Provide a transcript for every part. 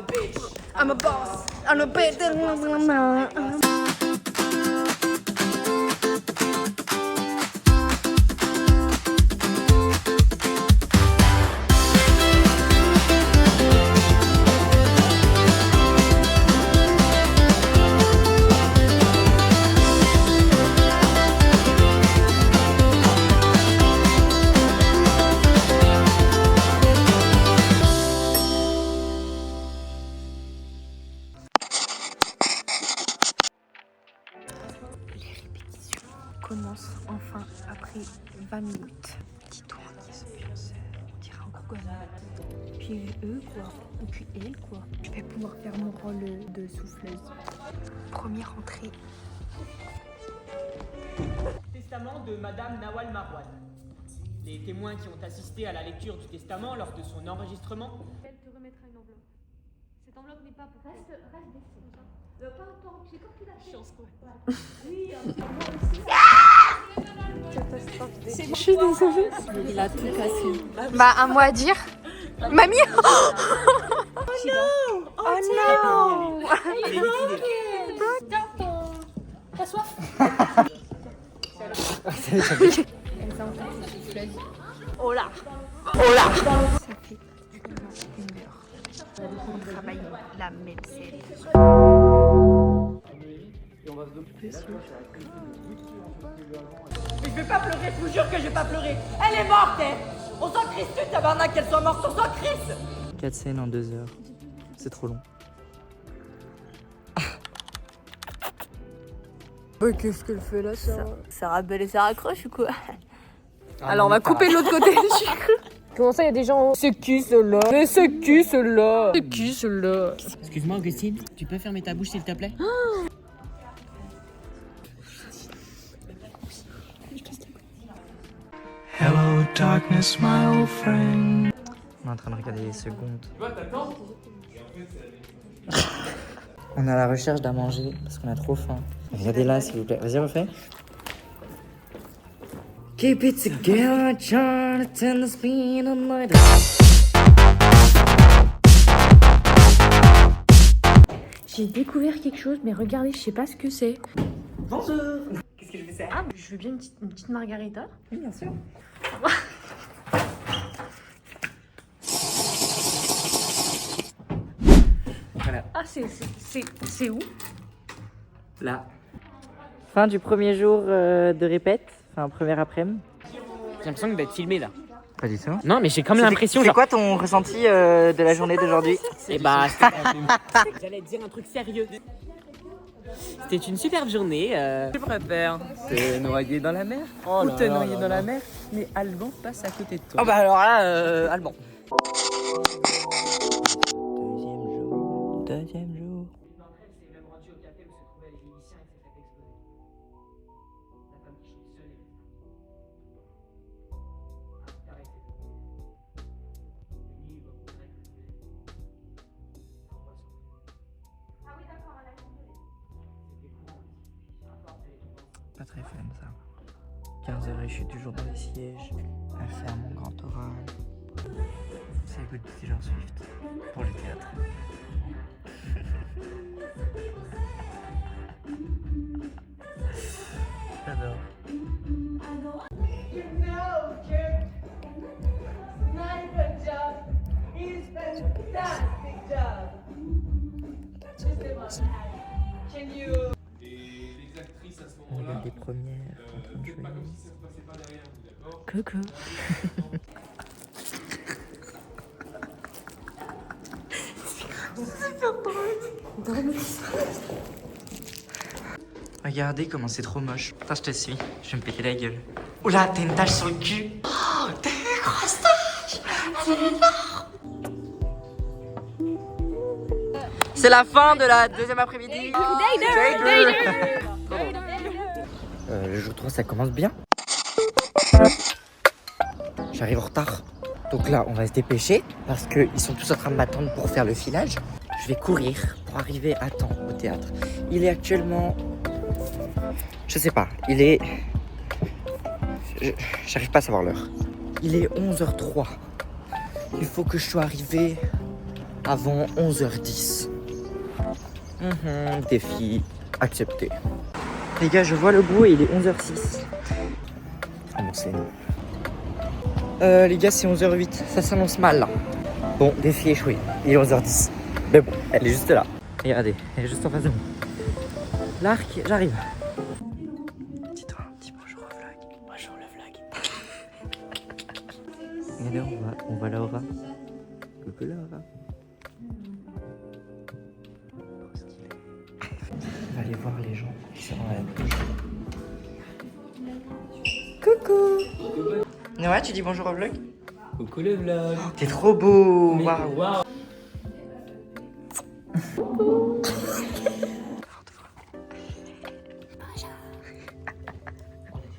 a bitch. I'm a boss. I'm a bitch. Commence enfin après 20 minutes. Dis-toi qu'ils sont fiancés. On dirait un gros gosse. Puis eux quoi. Et puis elle quoi. Je vais pouvoir faire mon rôle de souffleuse. Première entrée. Testament de Madame Nawal Marwan. Les témoins qui ont assisté à la lecture du testament lors de son enregistrement. Elle te remettra une enveloppe. Cette enveloppe n'est pas pour toi. Reste baissé. Pas autant. J'ai compris la chance quoi. Oui, moi aussi. Je suis désolée. Il a tout cassé. Bah un mot à dire. Mamie. Oh non. Oh non. T'as soif? Oh là. Oh là. Ça fait une heure. On travaille la même série. Mais je vais pas pleurer, je vous jure que je vais pas pleurer. Elle est morte, hein. On s'en crisse tu tabarnak qu'elle soit morte, on s'en crisse. 4 scènes en 2 heures. C'est trop long. Qu'est-ce qu'elle fait là, ça? Sarah Belle et Sarah Croche ou quoi? Alors on va couper de l'autre côté du sucre. Comment ça, il y a des gens? C'est qui ceux-là? Mais c'est qui ceux-là? C'est qui ceux-là? Excuse-moi Augustine, tu peux fermer ta bouche s'il te plaît? Hello darkness my old friend. On est en train de regarder les secondes. On est à la recherche d'à manger parce qu'on a trop faim. Regardez là s'il vous plaît. Vas-y refais. Keep it together, Jonathan, the speed of my J'ai découvert quelque chose, mais regardez, je sais pas ce que c'est. Bonjour. Qu'est-ce que je fais ça? Ah, je veux bien une petite margarita. Oui, bien sûr. Voilà. Ah, c'est où? Là. Fin du premier jour de répète, enfin première après-midi. J'ai l'impression d'être filmé là. Pas du tout. Non mais j'ai comme l'impression C'est genre... quoi ton ressenti de la journée d'aujourd'hui? Et bah... J'allais te dire un truc sérieux. C'était une superbe journée. Tu préfères te noyer dans la mer ou te noyer dans la mer, mais Alban passe à côté de toi. Oh bah alors là, Alban. Deuxième jour. D'entre elles s'est même rendue au café où se trouvaient les musiciens et s'est fait exploser. La femme qui chante seule est restée. Ah, t'as arrêté. Les livres, vous verrez que vous voulez. En boisson. Ah oui, d'accord, elle a été c'était courant aussi. À force d'aller tomber. Pas très fun ça. 15h et je suis toujours dans les sièges à faire mon grand oral. C'est le goût de Taylor Swift pour le théâtre. J'adore. On regarde les premières en train de jouer. Coucou. Regardez comment c'est trop moche. Attends, je te suis. Je vais me péter la gueule. Oula, t'as une tache sur le cul. Oh, t'as une grosse tache. Elle est énorme. C'est la fin de la deuxième après-midi. Le jour 3, ça commence bien. J'arrive en retard. Donc là, on va se dépêcher parce qu'ils sont tous en train de m'attendre pour faire le filage. Je vais courir pour arriver à temps au théâtre. Il est actuellement... Je sais pas, il est... J'arrive pas à savoir l'heure. Il est 11h03. Il faut que je sois arrivé avant 11h10. Défi accepté. Les gars, je vois le bout et il est 11h06. Ah bon, c'est non. Les gars, c'est 11h08. Ça s'annonce mal là. Bon, défi échoué. Il est 11h10. Mais bon, elle est juste là. Regardez, elle est juste en face de moi. L'arc, j'arrive. Dis-toi, dis bonjour au vlog. Bonjour le vlog. Et là, on va Laura. Coucou Laura. Trop stylé. On va aller voir les gens qui sont dans la douche. Coucou. Noah, tu dis bonjour au vlog? Coucou le vlog. T'es trop beau. Waouh. Waouh.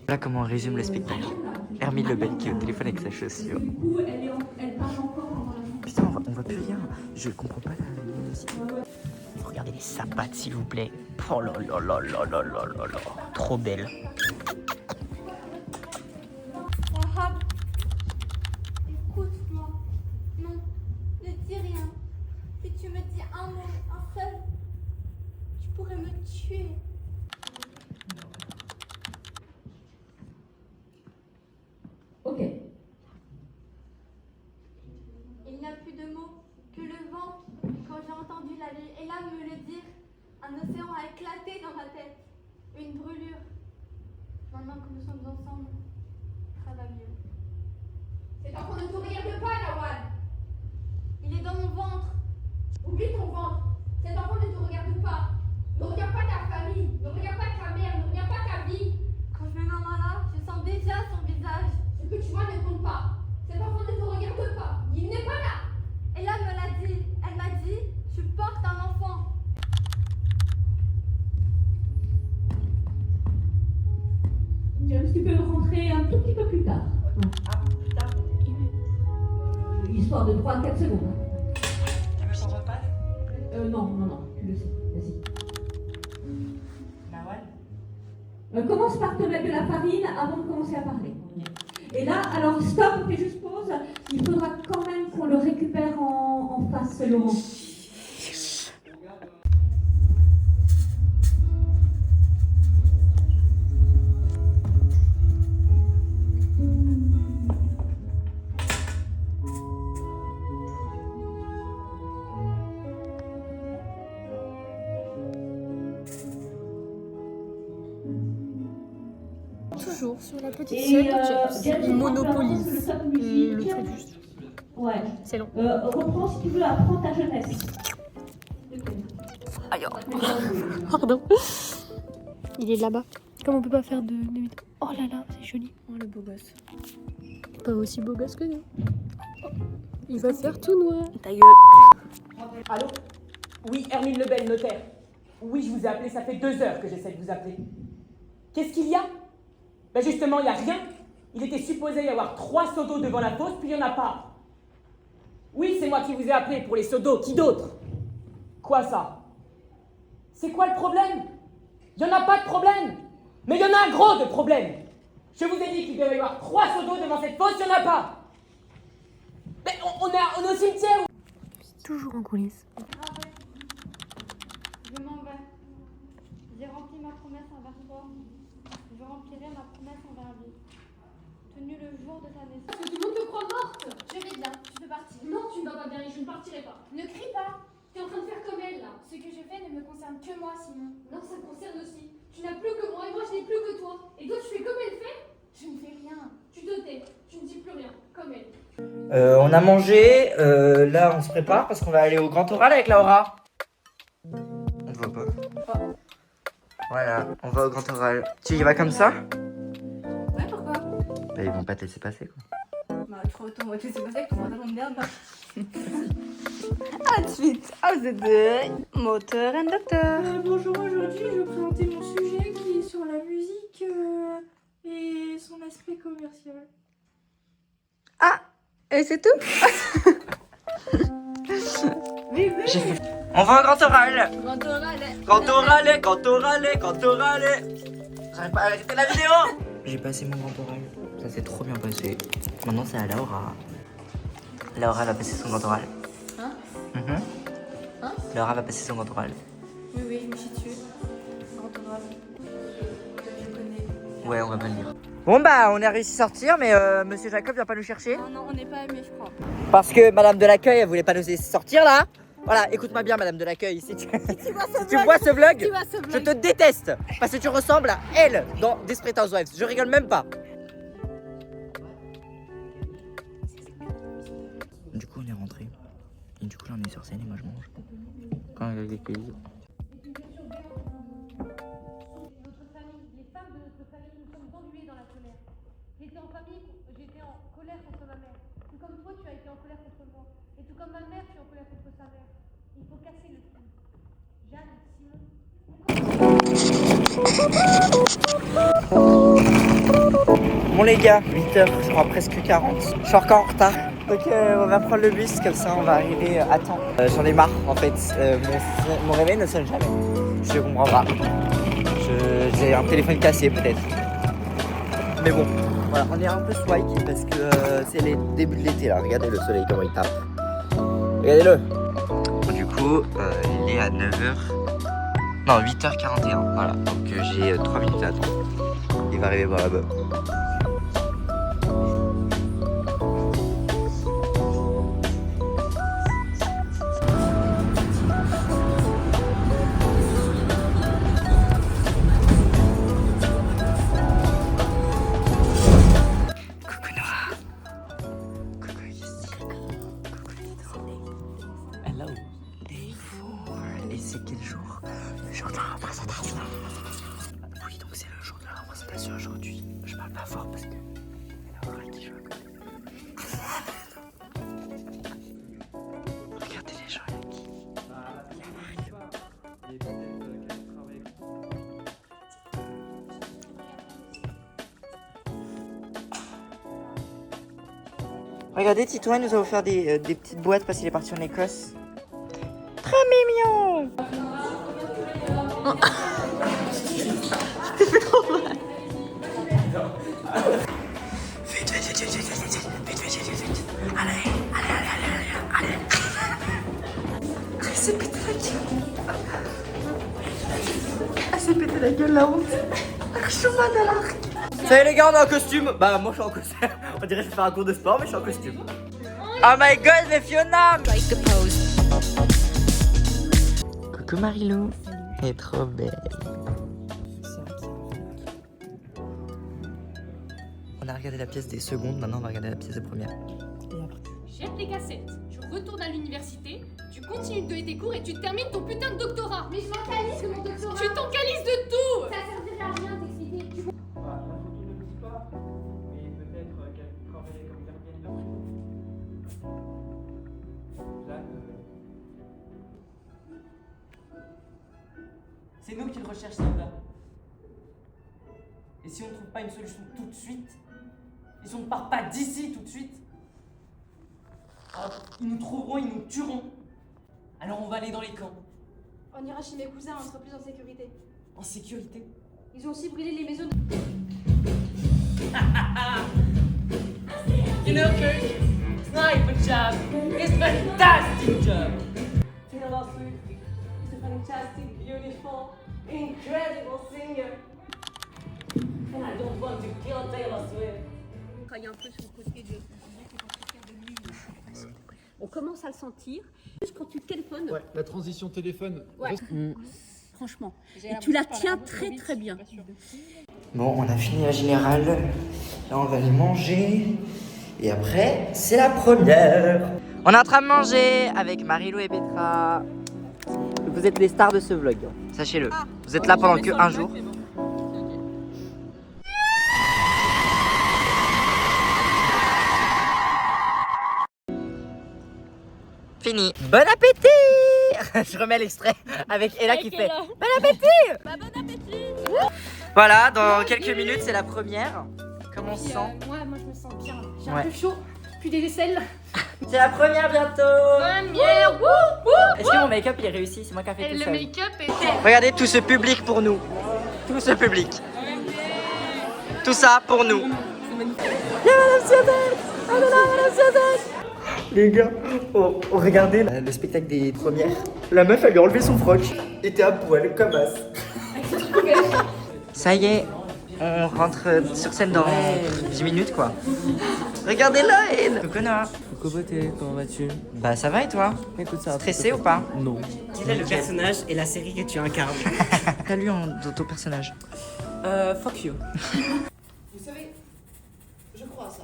Voilà comment on résume le spectacle. Hermine Lebel qui est au téléphone avec sa chaussure. Putain, on voit plus rien. Je comprends pas la musique. Regardez les sapates, s'il vous plaît. Oh là là là là là là là là. Trop belle. Wahab, écoute-moi. Non, ne dis rien. Si tu me dis un mot, un seul, tu pourrais me tuer. Ok. Il n'y a plus de mots que le vent. Quand j'ai entendu la vieille Ella me le dire, un océan a éclaté dans ma tête. Une brûlure. Maintenant que nous sommes ensemble, ça va mieux. Cet enfant ne te regarde pas, Nawal. Il est dans mon ventre. Oublie ton ventre. Cet enfant ne te regarde pas. Ne regarde pas ta famille. Ne regarde pas ta mère. Ne regarde pas ta vie. Quand je mets ma main là, je sens déjà son visage. Ce que tu vois ne compte pas. Cet enfant ne te regarde pas. Il n'est pas là. Ella me l'a dit. Elle m'a dit, tu portes un enfant. James, tu peux rentrer un tout petit peu plus tard. Histoire de 3 à 4 secondes. Tu veux changer de pâte? Non, tu le sais. Vas-y. Nawal. Commence par te mettre de la farine avant de commencer à parler. Et là, alors stop, on fait juste pause. Il faudra quand même qu'on le récupère en face, Laurent. Toujours sur la petite Et, scène de James, James. Il monopolise le top le musique. truc juste. Ouais. C'est long. Reprends si tu veux, apprends ta jeunesse. Aïe. Pardon. Il est là-bas. Comme on peut pas faire de vidéo. Oh là là, c'est joli. Oh le beau gosse. Pas aussi beau gosse que nous. Oh, il va faire tout noir. Ta gueule. Allô? Oui, Hermine Lebel, notaire. Oui, je vous ai appelé, ça fait 2 heures que j'essaie de vous appeler. Qu'est-ce qu'il y a? Ben justement, il n'y a rien. Il était supposé y avoir 3 seaux d'eau devant la fosse, puis il n'y en a pas. Oui, c'est moi qui vous ai appelé pour les seaux d'eau. Qui d'autre? Quoi ça? C'est quoi le problème? Il n'y en a pas de problème. Mais il y en a un gros de problème. Je vous ai dit qu'il devait y avoir 3 seaux d'eau devant cette fosse, il n'y en a pas. Mais on est au cimetière. Toujours en coulisses. Je m'en vais. J'ai rempli ma promesse envers toi. Je remplirai ma promesse envers lui. Tenu le jour de ta naissance. Tout le monde te croit morte. Je vais bien, tu peux partir. Non, tu ne vas pas bien et je ne partirai pas. Ne crie pas. Tu es en train de faire comme elle, là. Ce que je fais ne me concerne que moi, Simon. Non, ça me concerne aussi. Tu n'as plus que moi et moi je n'ai plus que toi. Et toi, tu fais comme elle fait. Je ne fais rien. Tu te tais. Tu ne dis plus rien. Comme elle. On a mangé. Là, on se prépare parce qu'on va aller au grand oral avec Laura. On ne voit pas. Voilà, on va au grand oral. Tu y vas comme ça? Ouais, pourquoi? Bah, ils vont pas te laisser passer, quoi. Bah, trop autant, moi, tu sais pas ça que ton pantalon de merde. À de suite, à vous deux, moteur and docteur. Bonjour, aujourd'hui je vais présenter mon sujet qui est sur la musique et son aspect commercial. Ah, et c'est tout? J'ai fait... On va au grand oral. Grand oral. Grand oral, grand oral, grand oral. J'arrive pas à arrêter la vidéo. J'ai passé mon grand oral. Ça s'est trop bien passé. Maintenant, c'est à Laura. Laura va passer son grand oral. Hein? Hein? Laura va passer son grand oral. Oui, oui, je me suis tuée. Grand oral. Je connais. Ouais, on va pas le lire. Bon bah, on a réussi à sortir, mais Monsieur Jacob vient pas nous chercher. Non, non, on n'est pas amis, je crois. Parce que Madame de l'accueil, elle voulait pas nous laisser sortir là. Voilà, écoute-moi bien, Madame de l'accueil. Si tu vois ce vlog, je te déteste. Parce que tu ressembles à elle dans Desperate Housewives. Je rigole même pas. Du coup, on est rentré. Et du coup, là, on est sur scène et moi, je mange. Quand il y a des pays. J'étais en colère contre ma mère. Tout comme toi, tu as été en colère contre moi. Et tout comme ma mère, tu es en colère contre sa mère. Il faut casser le fil. Jeanne, Simon. Bon les gars, 8h, je crois presque 40. Je suis encore en retard. Donc on va prendre le bus, comme ça on va arriver à temps. J'en ai marre en fait, mon réveil ne sonne jamais. Je comprends pas. J'ai un téléphone cassé peut-être. Mais bon, voilà, on est un peu swag parce que c'est les débuts de l'été là. Regardez le soleil comment il tape. Regardez-le. Du coup, il est à 9h. Non, 8h41. Voilà, donc j'ai 3 minutes à attendre. Il va arriver voir là-bas. Et c'est quel jour? Le jour de la représentation. Oui, donc c'est le jour de la représentation aujourd'hui. Je parle pas fort parce que la oreille qui joue à côté. Regardez les gens, il y a qui? Il y a Mario. Regardez, Titouan nous a offert des petites boîtes parce qu'il est parti en Écosse. Très mignon. C'est trop mal. Vite. Allez. Elle s'est pété la gueule. Elle s'est pété la gueule, la honte. Un chemin de l'arc. Ça y est les gars, on est en costume. Bah moi je suis en costume. On dirait que je vais faire un cours de sport mais je suis en costume. Oh my god, mais Fiona. Coucou Marilou. Elle est trop belle. On a regardé la pièce des secondes, maintenant on va regarder la pièce des premières. Jette les cassettes. Tu retournes à l'université, tu continues de tes cours et tu termines ton putain de doctorat. Mais je m'en calisse de mon doctorat. Tu t'en calises de tout. Ça servirait à rien d'expliquer. C'est nous qui le recherchent, Sanda. Et si on ne trouve pas une solution tout de suite, et si on ne part pas d'ici tout de suite, alors ils nous trouveront, ils nous tueront. Alors on va aller dans les camps. On ira chez mes cousins, on sera plus en sécurité. En sécurité. Ils ont aussi brûlé les maisons de... You know, Kurt, sniper job is fantastic job. Taylor Swift is a fantastic, beautiful, incredible singer. And I don't want to kill Taylor Swift. Quand il y a un peu sur le côté de... On commence à le sentir. Juste quand tu téléphones. Ouais, la transition téléphone. Ouais. Franchement. Et tu la tiens très très bien. Bon, on a fini la générale. Là, on va aller manger. Et après, c'est la première. On est en train de manger avec Marilou et Petra. Vous êtes les stars de ce vlog, sachez-le. Vous êtes là pendant que un jour. Fini. Bon appétit. Je remets l'extrait avec Ella qui fait bon appétit. Bah, bon appétit. Voilà, dans quelques minutes, c'est la première. Comment on se sent? Moi, je me sens bien. J'ai Ouais. un peu chaud. Puis des aisselles. C'est la première bientôt. Première. Est-ce que mon make-up il est réussi? C'est moi qui a fait Et tout le seul. make-up était... Regardez tout ce public pour nous. Tout ce public. Tout ça pour nous. Il y a Madame Siadette. Oh là là, Madame Siadette. Les gars, regardez le spectacle des premières. La meuf, elle lui a enlevé son froc. Et était à poil comme as. Ça y est, on rentre sur scène dans 10 minutes quoi. Regardez-la, elle. Coucou Noah. Coucou beauté, comment vas-tu? Bah ça va et toi? Écoute, ça va. Stressé ou pas? Non. Quel est le personnage et la série que tu incarnes? T'as lu dans ton personnage? Fuck you. Vous savez, je crois à ça.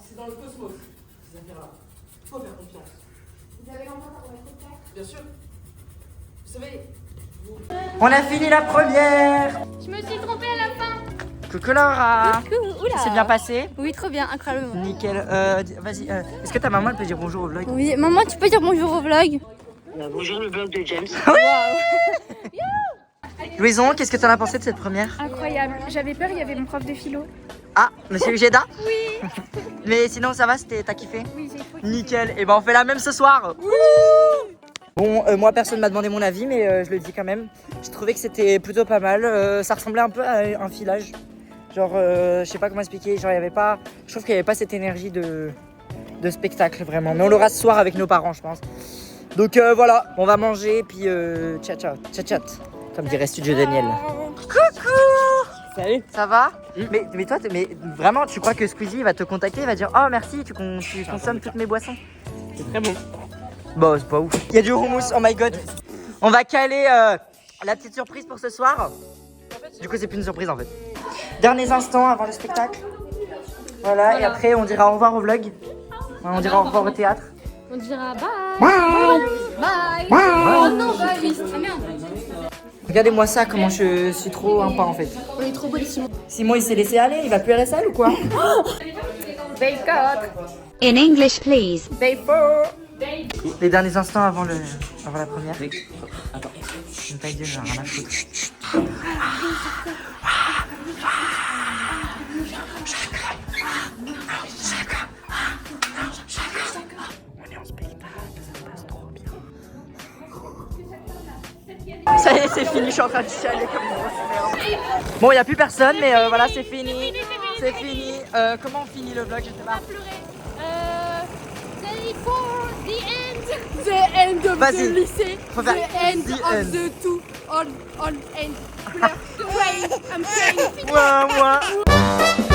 C'est dans le cosmos, ces affaires-là. Faut faire confiance. Vous avez longtemps pour être clair? Bien sûr. Vous savez, On a fini la première. Je me suis trompée à la fin. Coucou Laura. Oula. C'est bien passé? Oui, trop bien, incroyable. Nickel. Vas-y, est-ce que ta maman elle peut dire bonjour au vlog? Oui, maman, tu peux dire bonjour au vlog? Bonjour le vlog de James. Louison, qu'est-ce que t'en as pensé de cette première? Incroyable. J'avais peur, il y avait mon prof de philo. Ah, monsieur Ugeda? Oui. Mais sinon ça va, t'as kiffé? Oui, j'ai trop. Nickel, et ben on fait la même ce soir. Bon, moi personne m'a demandé mon avis, mais je le dis quand même. J'ai trouvé que c'était plutôt pas mal. Ça ressemblait un peu à un filage. Genre, je sais pas comment expliquer. Genre, il y avait pas. Je trouve qu'il n'y avait pas cette énergie de spectacle vraiment. Mais on l'aura ce soir avec nos parents, je pense. Donc voilà, on va manger, puis ciao ciao, ciao ciao, comme dirait Studio Daniel. Coucou. Salut. Ça va? Mais toi, mais vraiment, tu crois que Squeezie va te contacter, il va dire oh merci, tu consommes toutes mes boissons? C'est très bon. Bon, c'est pas ouf. Il y a du houmous, oh my god. On va caler la petite surprise pour ce soir. Du coup, c'est plus une surprise en fait. Derniers instants avant le spectacle. Voilà, et après, on dira au revoir au vlog. On dira au revoir au théâtre. On dira bye. Bye. Oh non, bye. Ah merde. Regardez-moi ça, comment je suis trop un pas en fait. On est trop beau les Simon. Simon, il s'est laissé aller, il va plus à la salle ou quoi? In English, please. Les derniers instants avant la première. Attends. Une taille de genre, rien à foutre. On est en spectacle, ça se passe trop bien. Ça y est, c'est fini, je suis en train de chialer comme une grosse merde. Bon, il n'y a plus personne, mais voilà, c'est fini. C'est fini. Comment on finit le vlog? Je sais pas. The end of Vas-y. the lycée. Faut faire The end the of end. the two. All end. Crying. I'm crying. Ouais, ouais.